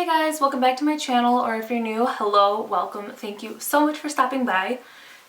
Hey guys, welcome back to my channel, or if you're new, hello, welcome, thank you so much for stopping by.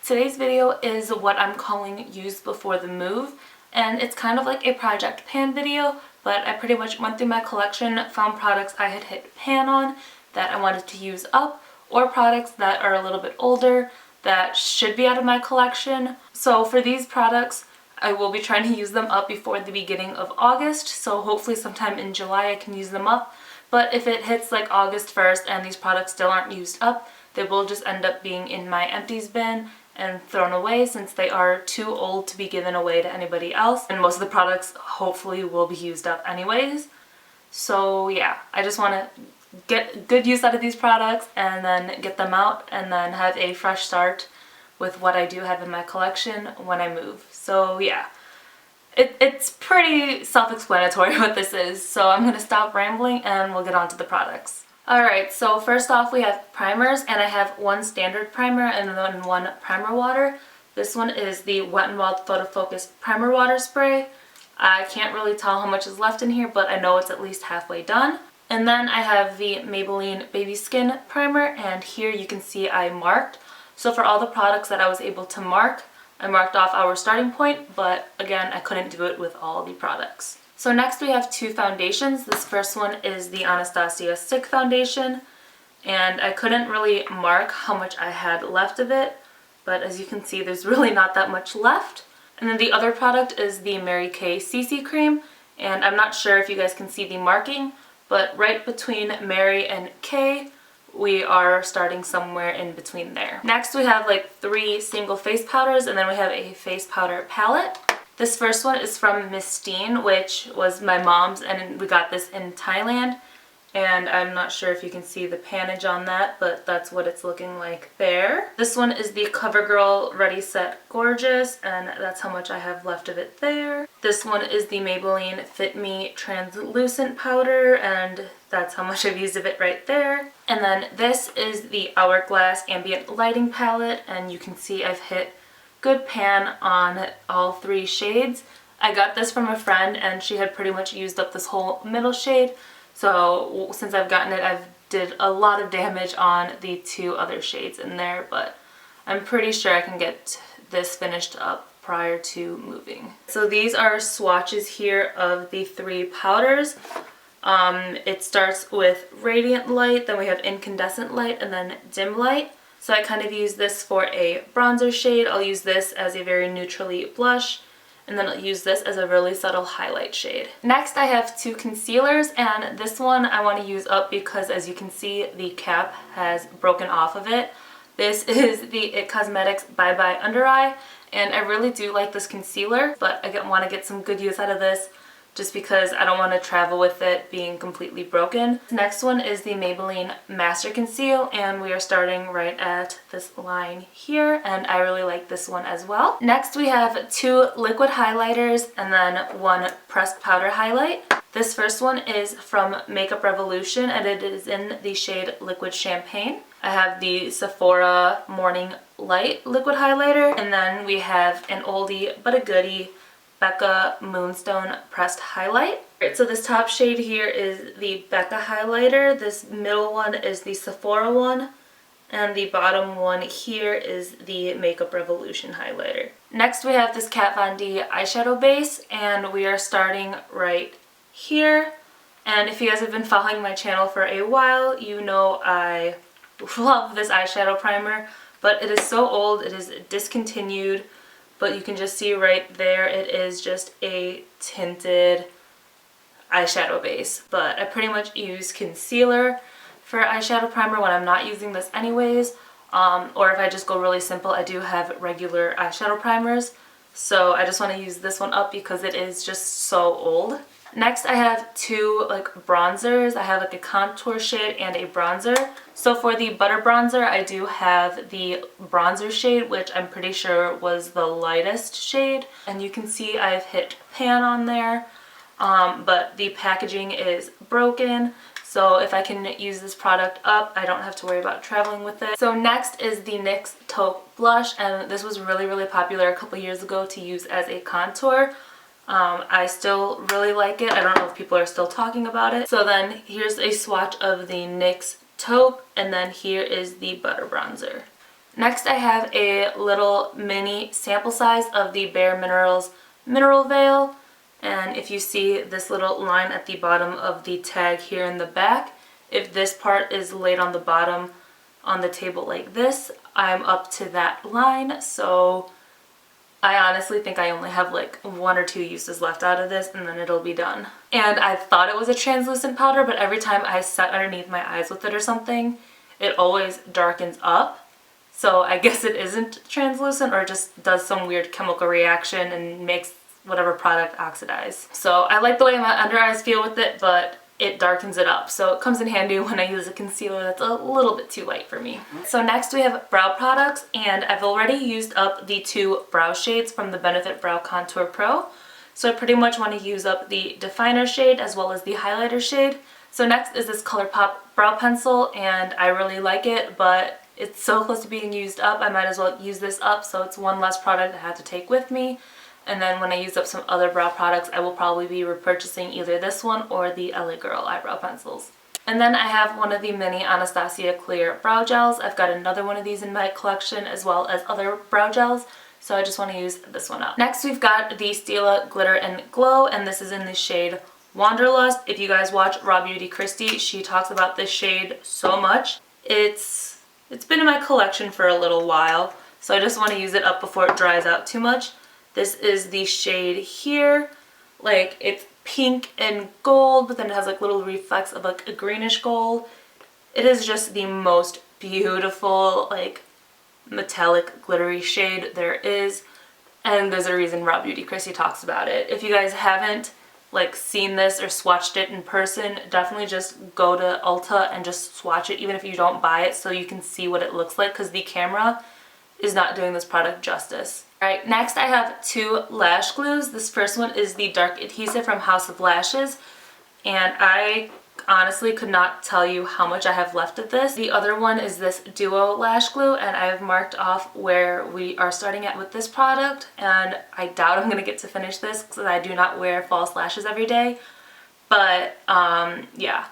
Today's video is what I'm calling Use Before the Move, and it's kind of like a project pan video, but I pretty much went through my collection, found products I had hit pan on that I wanted to use up, or products that are a little bit older that should be out of my collection. So for these products, I will be trying to use them up before the beginning of August, so hopefully sometime in July I can use them up. But if it hits like August 1st and these products still aren't used up, they will just end up being in my empties bin and thrown away since they are too old to be given away to anybody else. And most of the products hopefully will be used up anyways. So yeah, I just want to get good use out of these products and then get them out and then have a fresh start with what I do have in my collection when I move. So yeah. It's pretty self-explanatory what this is, so I'm going to stop rambling and we'll get on to the products. Alright, so first off we have primers, and I have one standard primer and then one primer water. This one is the Wet n Wild Photo Focus Primer Water Spray. I can't really tell how much is left in here, but I know it's at least halfway done. And then I have the Maybelline Baby Skin Primer, and here you can see I marked. So for all the products that I was able to mark, I marked off our starting point, but again, I couldn't do it with all the products. So next we have two foundations. This first one is the Anastasia Stick Foundation, and I couldn't really mark how much I had left of it, but as you can see, there's really not that much left. And then the other product is the Mary Kay CC Cream, and I'm not sure if you guys can see the marking, but right between Mary and Kay, we are starting somewhere in between there. Next we have like 3 single face powders, and then we have a face powder palette. This first one is from Miss Steen, which was my mom's, and we got this in Thailand. And I'm not sure if you can see the panage on that, but that's what it's looking like there. This one is the CoverGirl Ready Set Gorgeous, and that's how much I have left of it there. This one is the Maybelline Fit Me Translucent Powder, and that's how much I've used of it right there. And then this is the Hourglass Ambient Lighting Palette, and you can see I've hit good pan on all 3 shades. I got this from a friend, and she had pretty much used up this whole middle shade. So since I've gotten it, I've did a lot of damage on the 2 other shades in there, but I'm pretty sure I can get this finished up prior to moving. So these are swatches here of the 3 powders. It starts with Radiant Light, then we have Incandescent Light, and then Dim Light. So I kind of use this for a bronzer shade. I'll use this as a very neutrally blush, and then I'll use this as a really subtle highlight shade. Next I have 2 concealers, and this one I want to use up because as you can see the cap has broken off of it. This is the IT Cosmetics Bye Bye Under Eye, and I really do like this concealer, but I want to get some good use out of this just because I don't want to travel with it being completely broken. The next one is the Maybelline Master Conceal, and we are starting right at this line here, and I really like this one as well. Next we have 2 liquid highlighters and then 1 pressed powder highlight. This first one is from Makeup Revolution, and it is in the shade Liquid Champagne. I have the Sephora Morning Light liquid highlighter, and then we have an oldie but a goodie Becca Moonstone Pressed Highlight. Alright, so this top shade here is the Becca highlighter, this middle one is the Sephora one, and the bottom one here is the Makeup Revolution highlighter. Next we have this Kat Von D eyeshadow base, and we are starting right here. And if you guys have been following my channel for a while, you know I love this eyeshadow primer, but it is so old, it is discontinued. But you can just see right there, it is just a tinted eyeshadow base. But I pretty much use concealer for eyeshadow primer when I'm not using this anyways. Or if I just go really simple, I do have regular eyeshadow primers. So I just want to use this one up because it is just so old. Next I have 2 like bronzers. I have like a contour shade and a bronzer. So for the butter bronzer, I do have the bronzer shade, which I'm pretty sure was the lightest shade. And you can see I've hit pan on there, but the packaging is broken. So if I can use this product up, I don't have to worry about traveling with it. So next is the NYX Taupe Blush, and this was really popular a couple years ago to use as a contour. I still really like it. I don't know if people are still talking about it. So then here's a swatch of the NYX taupe, and then here is the butter bronzer. Next I have a little mini sample size of the Bare Minerals Mineral Veil, and if you see this little line at the bottom of the tag here in the back, if this part is laid on the bottom on the table like this, I'm up to that line, so I honestly think I only have like 1 or 2 uses left out of this and then it'll be done. And I thought it was a translucent powder, but every time I set underneath my eyes with it or something, it always darkens up. So I guess it isn't translucent, or just does some weird chemical reaction and makes whatever product oxidize. So I like the way my under eyes feel with it, but it darkens it up. So it comes in handy when I use a concealer that's a little bit too light for me. So next we have brow products, and I've already used up the 2 brow shades from the Benefit Brow Contour Pro. So I pretty much want to use up the definer shade as well as the highlighter shade. So next is this ColourPop brow pencil, and I really like it, but it's so close to being used up, I might as well use this up, so it's one less product I have to take with me. And then when I use up some other brow products, I will probably be repurchasing either this one or the LA Girl eyebrow pencils. And then I have one of the mini Anastasia clear brow gels. I've got another one of these in my collection as well as other brow gels, so I just want to use this one up. Next we've got the Stila Glitter and Glow, and this is in the shade Wanderlust. If you guys watch Raw Beauty Christy, she talks about this shade so much. It's been in my collection for a little while, so I just want to use it up before it dries out too much. This is the shade here. Like, it's pink and gold, but then it has like little reflects of like a greenish gold. It is just the most beautiful, like, metallic glittery shade there is, and there's a reason Raw Beauty Christy talks about it. If you guys haven't like seen this or swatched it in person, definitely just go to Ulta and just swatch it, even if you don't buy it, so you can see what it looks like, because the camera is not doing this product justice. Alright, next I have 2 lash glues. This first one is the Dark Adhesive from House of Lashes, and I honestly could not tell you how much I have left of this. The other one is this Duo lash glue, and I have marked off where we are starting at with this product, and I doubt I'm going to get to finish this because I do not wear false lashes every day. But yeah,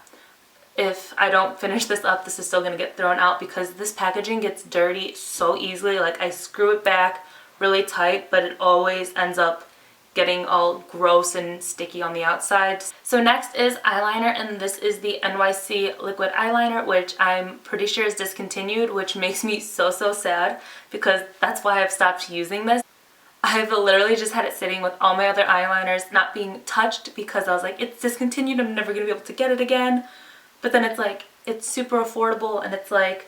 if I don't finish this up, this is still going to get thrown out because this packaging gets dirty so easily. Like, I screw it back really tight, but it always ends up getting all gross and sticky on the outside. So next is eyeliner, and this is the NYC liquid eyeliner, which I'm pretty sure is discontinued, which makes me so sad because that's why I've stopped using this. I've literally just had it sitting with all my other eyeliners not being touched because I was like, it's discontinued, I'm never gonna be able to get it again. But then it's like, it's super affordable, and it's like,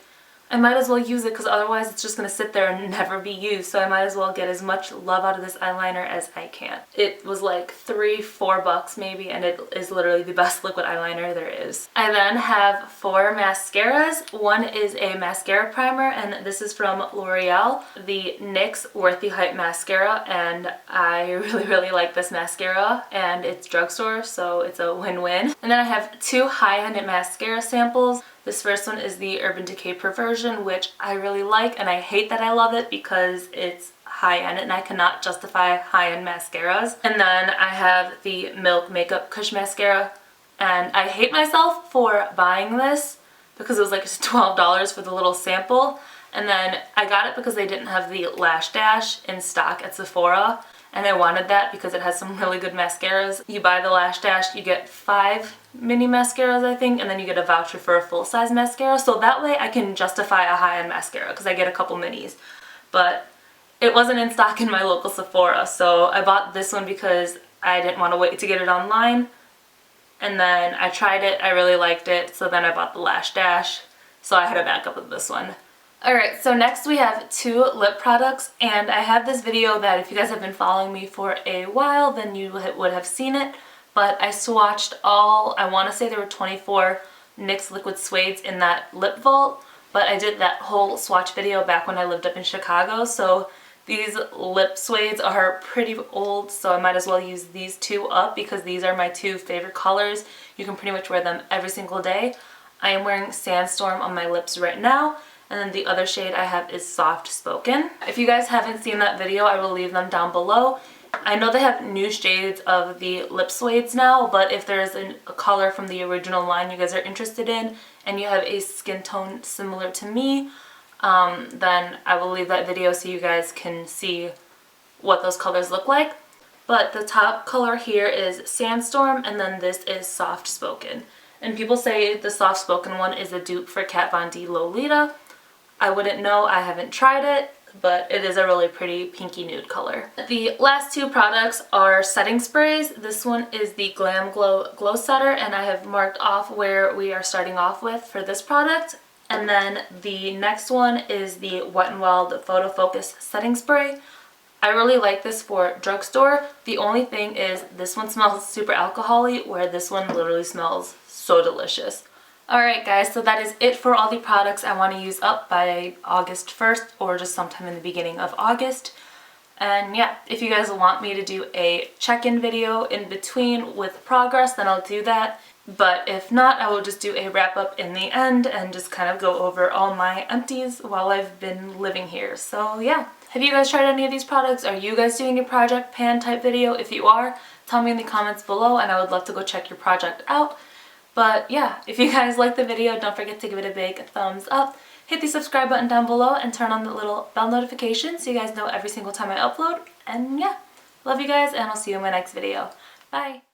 I might as well use it because otherwise it's just going to sit there and never be used, so I might as well get as much love out of this eyeliner as I can. It was like $3-4 bucks maybe, and it is literally the best liquid eyeliner there is. I then have 4 mascaras. One is a mascara primer, and this is from L'Oreal, the NYX Worth the Hype mascara, and I really like this mascara, and it's drugstore, so it's a win-win. And then I have 2 high-end mascara samples. This first one is the Urban Decay Perversion, which I really like, and I hate that I love it because it's high-end and I cannot justify high-end mascaras. And then I have the Milk Makeup Kush Mascara, and I hate myself for buying this because it was like $12 for the little sample, and then I got it because they didn't have the Lash Dash in stock at Sephora, and I wanted that because it has some really good mascaras. You buy the Lash Dash, you get 5 mini mascaras, I think, and then you get a voucher for a full-size mascara, so that way I can justify a high-end mascara because I get a couple minis. But it wasn't in stock in my local Sephora, so I bought this one because I didn't want to wait to get it online. And then I tried it, I really liked it, so then I bought the Lash Dash, so I had a backup of this one. Alright, so next we have 2 lip products, and I have this video that if you guys have been following me for a while, then you would have seen it, but I swatched all, I want to say there were 24 NYX Liquid Suedes in that lip vault, but I did that whole swatch video back when I lived up in Chicago, so these lip suedes are pretty old, so I might as well use these 2 up because these are my 2 favorite colors. You can pretty much wear them every single day. I am wearing Sandstorm on my lips right now, and then the other shade I have is Soft Spoken. If you guys haven't seen that video, I will leave them down below. I know they have new shades of the lip suedes now, but if there's a color from the original line you guys are interested in and you have a skin tone similar to me, then I will leave that video so you guys can see what those colors look like. But the top color here is Sandstorm, and then this is Soft Spoken. And people say the Soft Spoken one is a dupe for Kat Von D Lolita. I wouldn't know, I haven't tried it, but it is a really pretty pinky nude color. The last two products are setting sprays. This one is the Glam Glow Glow Setter, and I have marked off where we are starting off with for this product. And then the next one is the Wet n Wild Photo Focus Setting Spray. I really like this for drugstore. The only thing is this one smells super alcohol-y, where this one literally smells so delicious. Alright guys, so that is it for all the products I want to use up by August 1st or just sometime in the beginning of August. And yeah, if you guys want me to do a check-in video in between with progress, then I'll do that. But if not, I will just do a wrap-up in the end and just kind of go over all my empties while I've been living here. So yeah. Have you guys tried any of these products? Are you guys doing a project pan type video? If you are, tell me in the comments below and I would love to go check your project out. But yeah, if you guys like the video, don't forget to give it a big thumbs up. Hit the subscribe button down below and turn on the little bell notification so you guys know every single time I upload. And yeah, love you guys and I'll see you in my next video. Bye!